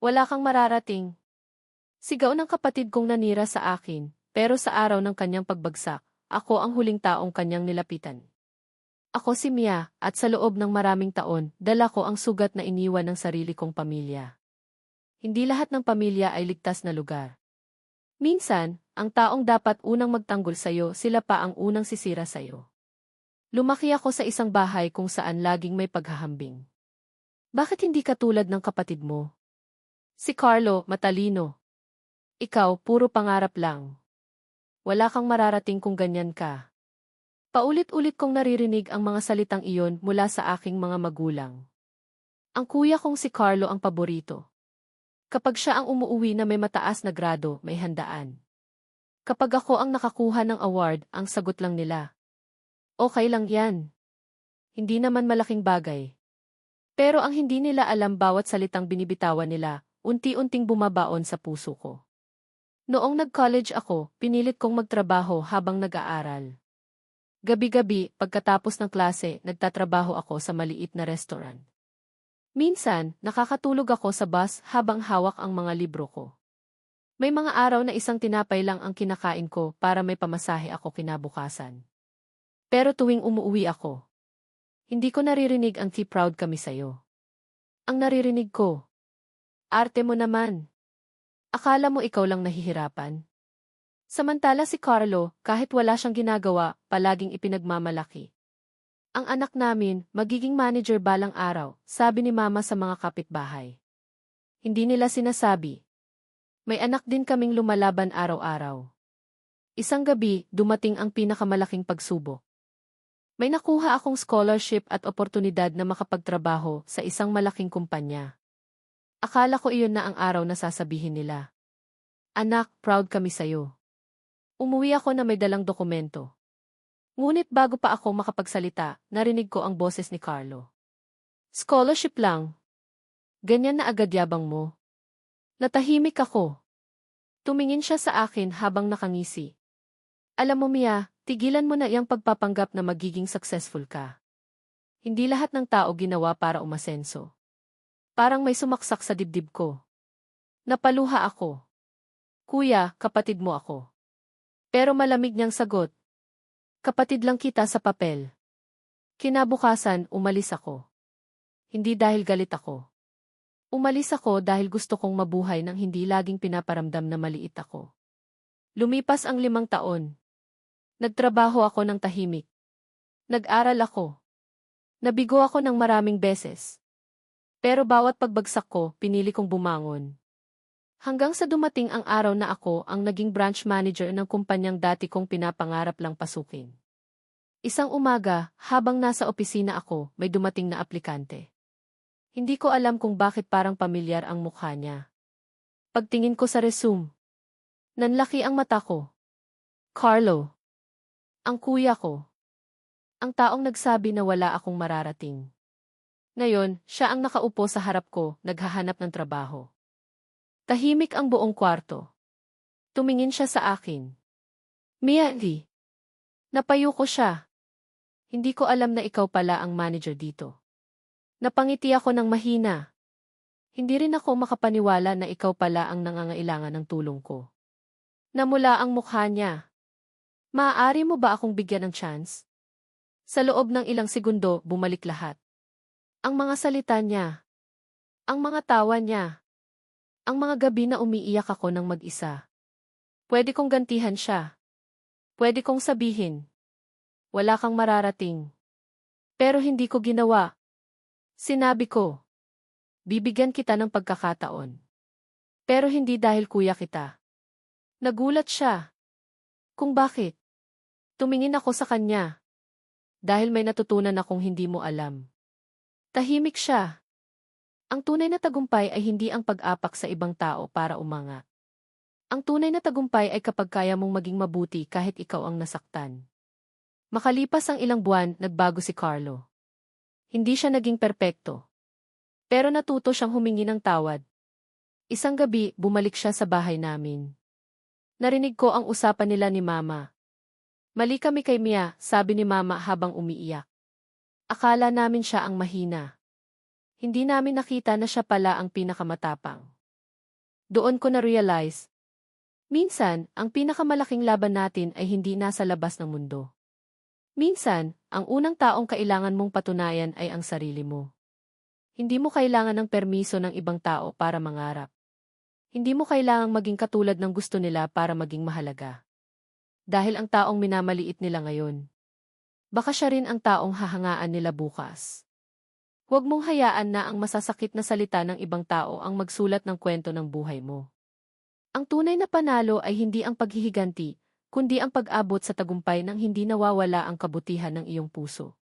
Wala kang mararating. Sigaw ng kapatid kong nanira sa akin, pero sa araw ng kanyang pagbagsak, ako ang huling taong kanyang nilapitan. Ako si Mia, at sa loob ng maraming taon, dala ko ang sugat na iniwan ng sarili kong pamilya. Hindi lahat ng pamilya ay ligtas na lugar. Minsan, ang taong dapat unang magtanggol sa'yo, sila pa ang unang sisira sa'yo. Lumaki ako sa isang bahay kung saan laging may paghahambing. Bakit hindi katulad ng kapatid mo? Si Carlo, matalino. Ikaw, puro pangarap lang. Wala kang mararating kung ganyan ka. Paulit-ulit kong naririnig ang mga salitang iyon mula sa aking mga magulang. Ang kuya kong si Carlo ang paborito. Kapag siya ang umuuwi na may mataas na grado, may handaan. Kapag ako ang nakakuha ng award, ang sagot lang nila. Okay lang yan. Hindi naman malaking bagay. Pero ang hindi nila alam, bawat salitang binibitawan nila, unti-unting bumabaon sa puso ko. Noong nag-college ako, pinilit kong magtrabaho habang nag-aaral. Gabi-gabi, pagkatapos ng klase, nagtatrabaho ako sa maliit na restaurant. Minsan, nakakatulog ako sa bus habang hawak ang mga libro ko. May mga araw na isang tinapay lang ang kinakain ko para may pamasahe ako kinabukasan. Pero tuwing umuuwi ako, hindi ko naririnig ang proud kami sa'yo. Ang naririnig ko, arte mo naman. Akala mo ikaw lang nahihirapan? Samantala si Carlo, kahit wala siyang ginagawa, palaging ipinagmamalaki. Ang anak namin, magiging manager balang araw, sabi ni Mama sa mga kapitbahay. Hindi nila sinasabi. May anak din kaming lumalaban araw-araw. Isang gabi, dumating ang pinakamalaking pagsubok. May nakuha akong scholarship at oportunidad na makapagtrabaho sa isang malaking kumpanya. Akala ko iyon na ang araw na sasabihin nila. Anak, proud kami sa'yo. Umuwi ako na may dalang dokumento. Ngunit bago pa ako makapagsalita, narinig ko ang boses ni Carlo. Scholarship lang. Ganyan na agad yabang mo. Natahimik ako. Tumingin siya sa akin habang nakangisi. Alam mo Mia, tigilan mo na iyang pagpapanggap na magiging successful ka. Hindi lahat ng tao ginawa para umasenso. Parang may sumaksak sa dibdib ko. Napaluha ako. Kuya, kapatid mo ako. Pero malamig niyang sagot. Kapatid lang kita sa papel. Kinabukasan, umalis ako. Hindi dahil galit ako. Umalis ako dahil gusto kong mabuhay nang hindi laging pinaparamdam na maliit ako. Lumipas ang 5 taon. Nagtrabaho ako ng tahimik. Nag-aral ako. Nabigo ako ng maraming beses. Pero bawat pagbagsak ko, pinili kong bumangon. Hanggang sa dumating ang araw na ako ang naging branch manager ng kumpanyang dati kong pinapangarap lang pasukin. Isang umaga, habang nasa opisina ako, may dumating na aplikante. Hindi ko alam kung bakit parang pamilyar ang mukha niya. Pagtingin ko sa resume, nanlaki ang mata ko. Carlo. Ang kuya ko. Ang taong nagsabi na wala akong mararating. Ngayon, siya ang nakaupo sa harap ko, naghahanap ng trabaho. Tahimik ang buong kwarto. Tumingin siya sa akin. Mia Lee. Napayo ko siya. Hindi ko alam na ikaw pala ang manager dito. Napangiti ako ng mahina. Hindi rin ako makapaniwala na ikaw pala ang nangangailangan ng tulong ko. Namula ang mukha niya. Maaari mo ba akong bigyan ng chance? Sa loob ng ilang segundo, bumalik lahat. Ang mga salita niya. Ang mga tawa niya. Ang mga gabi na umiiyak ako ng mag-isa. Pwede kong gantihan siya. Pwede kong sabihin. Wala kang mararating. Pero hindi ko ginawa. Sinabi ko. Bibigyan kita ng pagkakataon. Pero hindi dahil kuya kita. Nagulat siya. Kung bakit? Tumingin ako sa kanya. Dahil may natutunan akong hindi mo alam. Tahimik siya. Ang tunay na tagumpay ay hindi ang pag-apak sa ibang tao para umangat. Ang tunay na tagumpay ay kapag kaya mong maging mabuti kahit ikaw ang nasaktan. Makalipas ang ilang buwan, nagbago si Carlo. Hindi siya naging perpekto. Pero natuto siyang humingi ng tawad. Isang gabi, bumalik siya sa bahay namin. Narinig ko ang usapan nila ni Mama. Mali kami kay Mia, sabi ni Mama habang umiiyak. Akala namin siya ang mahina. Hindi namin nakita na siya pala ang pinakamatapang. Doon ko na-realize, minsan, ang pinakamalaking laban natin ay hindi nasa labas ng mundo. Minsan, ang unang taong kailangan mong patunayan ay ang sarili mo. Hindi mo kailangan ng permiso ng ibang tao para mangarap. Hindi mo kailangang maging katulad ng gusto nila para maging mahalaga. Dahil ang taong minamaliit nila ngayon, baka siya rin ang taong hahangaan nila bukas. Huwag mong hayaan na ang masasakit na salita ng ibang tao ang magsulat ng kwento ng buhay mo. Ang tunay na panalo ay hindi ang paghihiganti, kundi ang pag-abot sa tagumpay nang hindi nawawala ang kabutihan ng iyong puso.